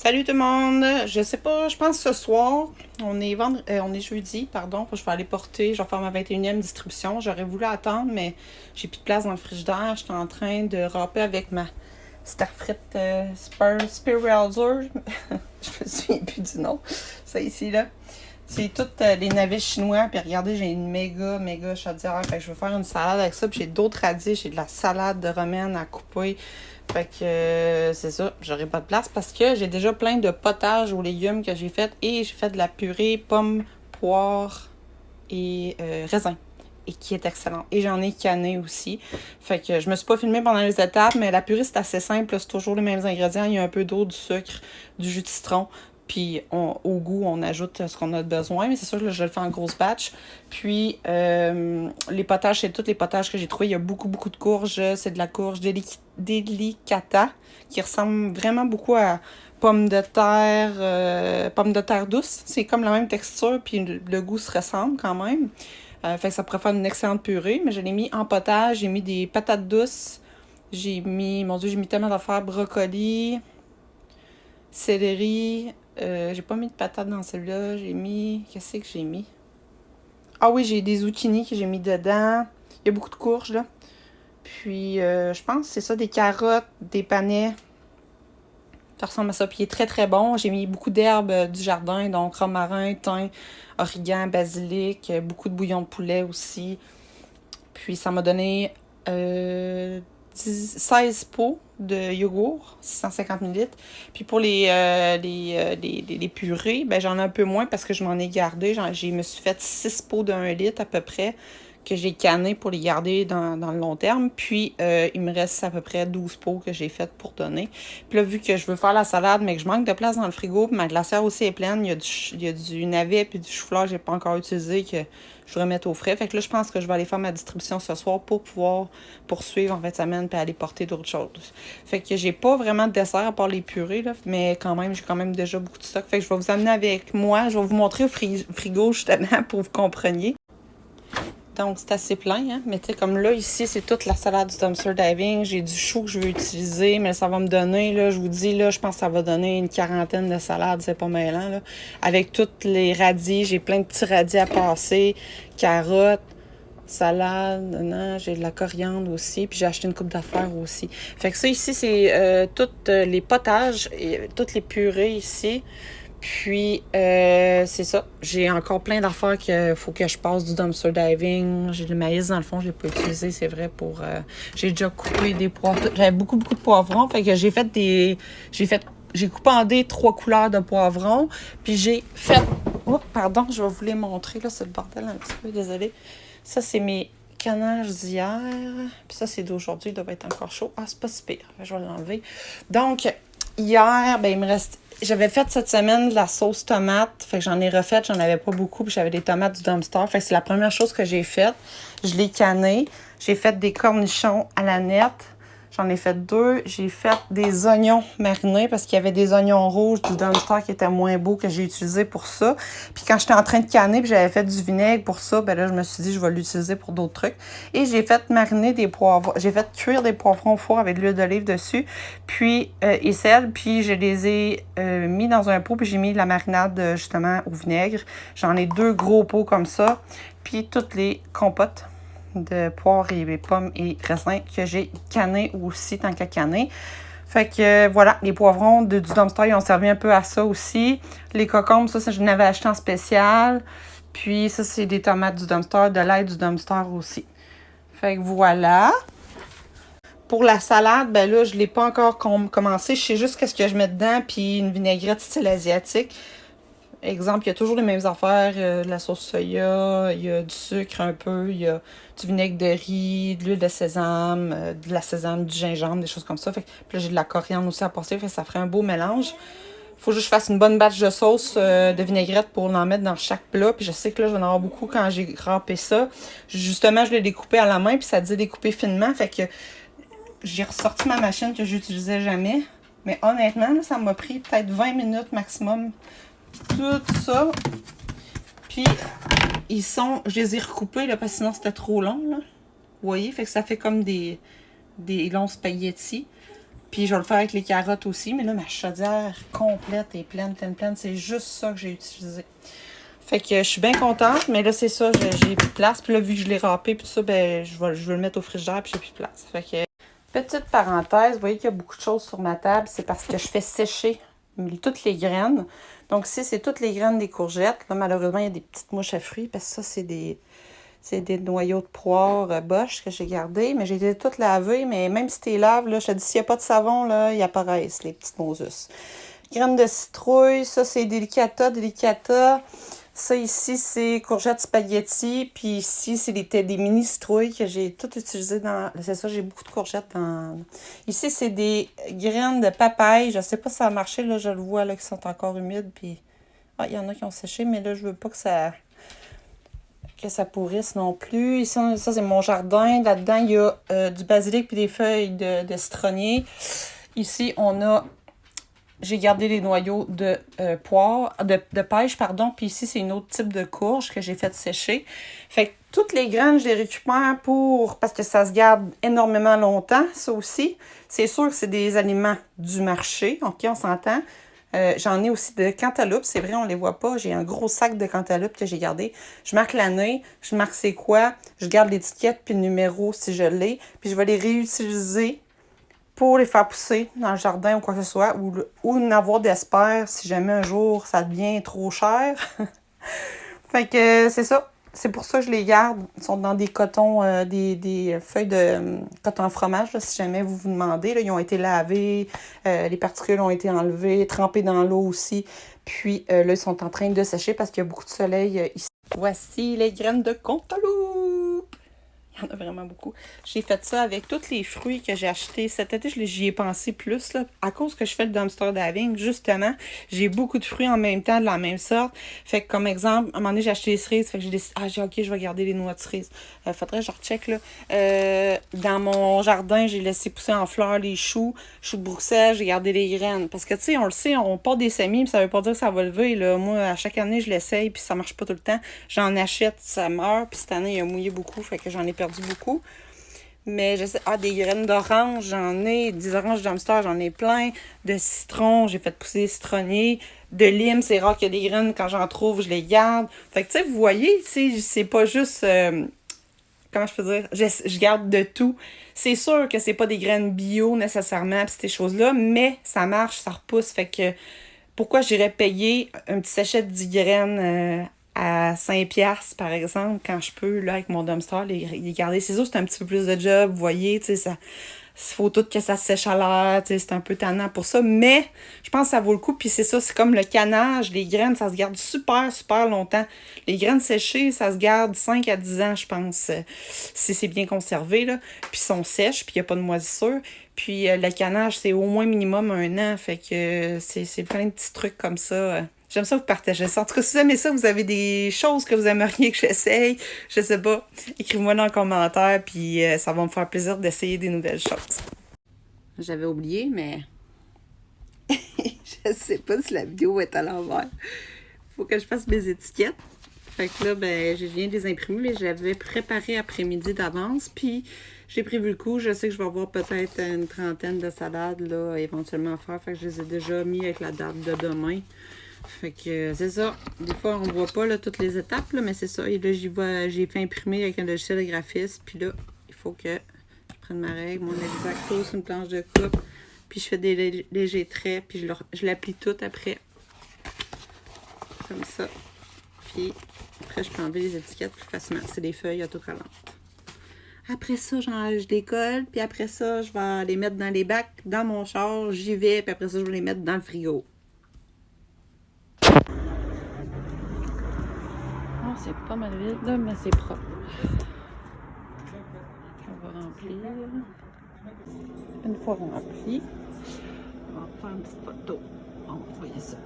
Salut tout le monde! Je sais pas, je pense ce soir, on est jeudi, pardon, je vais aller porter, je vais faire ma 21e distribution. J'aurais voulu attendre, mais j'ai plus de place dans le frigidaire. J'étais en train de râper avec ma Starfrit Spiralizer. Je me souviens plus du nom. Ça ici, là. C'est toutes les navets chinois. Puis regardez, j'ai une méga chaudière. Fait que je vais faire une salade avec ça. Puis j'ai d'autres radis. J'ai de la salade de romaine à couper. Fait que c'est ça. J'aurai pas de place parce que j'ai déjà plein de potages aux légumes que j'ai fait. Et j'ai fait de la purée pommes, poires et raisins. Et qui est excellente. Et j'en ai canné aussi. Fait que je me suis pas filmée pendant les étapes. Mais la purée, c'est assez simple. C'est toujours les mêmes ingrédients. Il y a un peu d'eau, du sucre, du jus de citron. Puis au goût, on ajoute ce qu'on a besoin. Mais c'est sûr que là, je le fais en grosse batch. Puis les potages, c'est tous les potages que j'ai trouvés. Il y a beaucoup de courges. C'est de la courge delicata qui ressemble vraiment beaucoup à pommes de terre douce. C'est comme la même texture. Puis le goût se ressemble quand même. Fait que ça pourrait faire une excellente purée. Mais je l'ai mis en potage. J'ai mis des patates douces. J'ai mis tellement d'affaires. Brocoli, céleri. J'ai pas mis de patates dans celui-là. J'ai mis... Qu'est-ce que j'ai mis? Ah oui, j'ai des zucchini que j'ai mis dedans. Il y a beaucoup de courges, là. Puis, je pense que c'est ça, des carottes, des panais. Ça ressemble à ça. Puis, il est très bon. J'ai mis beaucoup d'herbes du jardin. Donc, romarin, thym, origan, basilic. Beaucoup de bouillon de poulet aussi. Puis, ça m'a donné 16 pots de yogourt, 650 ml. Puis pour les purées, ben j'en ai un peu moins parce que je m'en ai gardé. Je me suis fait 6 pots d'1 litre à peu près que j'ai canné pour les garder dans le long terme. Puis il me reste à peu près 12 pots que j'ai fait pour donner. Puis là, vu que je veux faire la salade, mais que je manque de place dans le frigo, puis ma glacière aussi est pleine, il y a du navet puis du chou-fleur que j'ai pas encore utilisé que je voudrais mettre au frais. Fait que là, je pense que je vais aller faire ma distribution ce soir pour pouvoir poursuivre en fin de semaine puis aller porter d'autres choses. Fait que j'ai pas vraiment de dessert à part les purées, là, mais quand même, j'ai quand même déjà beaucoup de stock. Fait que je vais vous amener avec moi. Je vais vous montrer au frigo, justement, pour que vous compreniez. Donc, c'est assez plein, hein. Mais tu sais, comme là, ici, c'est toute la salade du dumpster diving. J'ai du chou que je veux utiliser, mais ça va me donner, là, je vous dis, là, je pense que ça va donner une quarantaine de salades. C'est pas mêlant, là. Avec toutes les radis, j'ai plein de petits radis à passer. Carottes, salade, non, j'ai de la coriandre aussi. Puis j'ai acheté une coupe d'affaires aussi. Fait que ça, ici, c'est toutes les potages, et toutes les purées ici. Puis, c'est ça. J'ai encore plein d'affaires qu'il faut que je passe du dumpster diving. J'ai du maïs, dans le fond, je l'ai pas utilisé, c'est vrai, pour... j'ai déjà coupé des poivrons. J'avais beaucoup de poivrons, fait que j'ai coupé en dés 3 couleurs de poivrons. Puis j'ai fait... Oh, pardon, je vais vous les montrer, là, c'est le bordel un petit peu, désolée. Ça, c'est mes canages d'hier. Puis ça, c'est d'aujourd'hui, il doit être encore chaud. Ah, c'est pas si pire, je vais l'enlever. Donc, hier, ben il me reste... J'avais fait cette semaine de la sauce tomate. Fait que j'en ai refait, j'en avais pas beaucoup. Puis j'avais des tomates du dumpster. Fait que c'est la première chose que j'ai faite. Je l'ai canné. J'ai fait des cornichons à la nette. J'en ai fait 2. J'ai fait des oignons marinés parce qu'il y avait des oignons rouges du dumpster qui étaient moins beaux que j'ai utilisé pour ça. Puis quand j'étais en train de canner puis j'avais fait du vinaigre pour ça, ben là, je me suis dit je vais l'utiliser pour d'autres trucs. Et j'ai fait mariner des poivrons. J'ai fait cuire des poivrons au four avec de l'huile d'olive dessus. Puis, et sel. Puis je les ai mis dans un pot. Puis j'ai mis la marinade justement au vinaigre. J'en ai 2 gros pots comme ça. Puis toutes les compotes de poires et pommes et raisins que j'ai canné aussi tant qu'à canner. Fait que voilà, les poivrons du dumpster, ils ont servi un peu à ça aussi. Les cocombes, ça je n'avais acheté en spécial. Puis ça, c'est des tomates du dumpster, de l'ail du dumpster aussi. Fait que voilà. Pour la salade, ben là, je ne l'ai pas encore commencé. Je sais juste qu'est-ce que je mets dedans, puis une vinaigrette style asiatique. Exemple, il y a toujours les mêmes affaires, de la sauce soya, il y a du sucre un peu, il y a du vinaigre de riz, de l'huile de sésame, du gingembre, des choses comme ça. Fait que, puis là, j'ai de la coriandre aussi à passer, fait que ça ferait un beau mélange. Faut juste que je fasse une bonne batch de sauce de vinaigrette pour en mettre dans chaque plat. Puis je sais que là, je vais en avoir beaucoup quand j'ai râpé ça. Justement, je l'ai découpé à la main, puis ça disait découper finement. Fait que j'ai ressorti ma machine que j'utilisais jamais. Mais honnêtement, là, ça m'a pris peut-être 20 minutes maximum. Tout ça. Puis, je les ai recoupés, là, parce que sinon c'était trop long, là. Vous voyez? Fait que ça fait comme des longs spaghettis. Puis je vais le faire avec les carottes aussi. Mais là, ma chaudière complète est pleine. C'est juste ça que j'ai utilisé. Fait que je suis bien contente. Mais là, c'est ça, j'ai plus de place. Puis là, vu que je l'ai râpé, puis tout ça, ben, je vais le mettre au frigidaire, puis j'ai plus de place. Fait que, petite parenthèse, vous voyez qu'il y a beaucoup de choses sur ma table. C'est parce que je fais sécher toutes les graines. Donc, ici, c'est toutes les graines des courgettes. Là, malheureusement, il y a des petites mouches à fruits parce que ça, c'est des noyaux de poire Bosch que j'ai gardés. Mais j'ai toutes lavées. Mais même si tu les laves, là, je te dis, s'il n'y a pas de savon, là, ils apparaissent, les petites Moses. Graines de citrouille, ça, c'est Delicata. Ça, ici, c'est courgettes spaghetti. Puis ici, c'est des mini citrouilles que j'ai toutes utilisées dans... C'est ça, j'ai beaucoup de courgettes dans... Ici, c'est des graines de papaye. Je sais pas si ça a marché, là, je le vois, là, qui sont encore humides. Puis, il y en a qui ont séché, mais là, je veux pas que ça pourrisse non plus. Ici, ça, c'est mon jardin. Là-dedans, il y a du basilic puis des feuilles de citronnier. Ici, on a... J'ai gardé les noyaux de de pêche, pardon. Puis ici, c'est un autre type de courge que j'ai fait sécher. Fait que toutes les graines, je les récupère parce que ça se garde énormément longtemps, ça aussi. C'est sûr que c'est des aliments du marché. OK, on s'entend. J'en ai aussi de cantaloupe. C'est vrai, on les voit pas. J'ai un gros sac de cantaloupe que j'ai gardé. Je marque l'année, je marque c'est quoi. Je garde l'étiquette puis le numéro si je l'ai. Puis je vais les réutiliser pour les faire pousser dans le jardin ou quoi que ce soit, ou n'avoir d'espère si jamais un jour ça devient trop cher. Fait que c'est ça. C'est pour ça que je les garde. Ils sont dans des cotons, des feuilles de coton fromage, là, si jamais vous vous demandez. Là, ils ont été lavés, les particules ont été enlevées, trempées dans l'eau aussi. Puis là, ils sont en train de sécher parce qu'il y a beaucoup de soleil ici. Voici les graines de cantaloupe. Il y en a vraiment beaucoup. J'ai fait ça avec tous les fruits que j'ai achetés. Cet été, j'y ai pensé plus, là. À cause que je fais le dumpster diving, justement, j'ai beaucoup de fruits en même temps, de la même sorte. Fait que, comme exemple, à un moment donné, j'ai acheté les cerises. Fait que j'ai décidé, OK, je vais garder les noix de cerises. Faudrait que je recheck, là. Dans mon jardin, j'ai laissé pousser en fleurs les choux de Bruxelles, j'ai gardé les graines. Parce que, tu sais, on le sait, on porte des semis, mais ça veut pas dire que ça va lever, là. Moi, à chaque année, je l'essaye, puis ça marche pas tout le temps. J'en achète, ça meurt, puis cette année, il a mouillé beaucoup, fait que j'en ai perdu beaucoup. Mais je sais, des graines d'orange, j'en ai. Des oranges dumpster, j'en ai plein. De citron, j'ai fait pousser des citronniers. De lime, c'est rare qu'il y a des graines. Quand j'en trouve, je les garde. Fait que, tu sais, vous voyez, c'est pas juste... comment je peux dire? Je garde de tout. C'est sûr que c'est pas des graines bio, nécessairement, pis ces choses-là, mais ça marche, ça repousse. Fait que, pourquoi j'irais payer un petit sachet de 10 graines à 5$, par exemple, quand je peux, là, avec mon dumpster, les garder. C'est sûr, c'est un petit peu plus de job, vous voyez, tu sais, ça... Il faut tout que ça sèche à l'air, tu sais, c'est un peu tannant pour ça, mais je pense que ça vaut le coup, puis c'est ça, c'est comme le canage, les graines, ça se garde super, super longtemps. Les graines séchées, ça se garde 5 à 10 ans, je pense, si c'est bien conservé, là, puis sont sèches, puis il n'y a pas de moisissure. Puis le canage, c'est au moins minimum 1 an, fait que c'est plein de petits trucs comme ça. J'aime ça vous partager ça. En tout cas, si vous aimez ça, vous avez des choses que vous aimeriez que j'essaye, je sais pas, écrivez-moi dans les commentaires, puis ça va me faire plaisir d'essayer des nouvelles choses. J'avais oublié, mais je sais pas si la vidéo est à l'envers. Faut que je fasse mes étiquettes. Fait que là, ben, je viens de les imprimer, mais j'avais préparé après-midi d'avance, puis j'ai prévu le coup. Je sais que je vais avoir peut-être une trentaine de salades, là, éventuellement à faire. Fait que je les ai déjà mis avec la date de demain. Fait que c'est ça. Des fois, on voit pas là, toutes les étapes, là, mais c'est ça. Et là, j'ai fait imprimer avec un logiciel de graphisme. Puis là, il faut que je prenne ma règle, mon exacto sur une planche de coupe. Puis je fais des légers traits. Puis je l'applique tout après. Comme ça. Puis après, je peux enlever les étiquettes plus facilement. C'est des feuilles autocollantes. Après ça, je décolle. Puis après ça, je vais les mettre dans les bacs, dans mon char. J'y vais. Puis après ça, je vais les mettre dans le frigo. C'est pas mal vide, là, mais c'est propre. On va remplir. Une fois rempli, on va faire une petite photo. On va envoyer ça.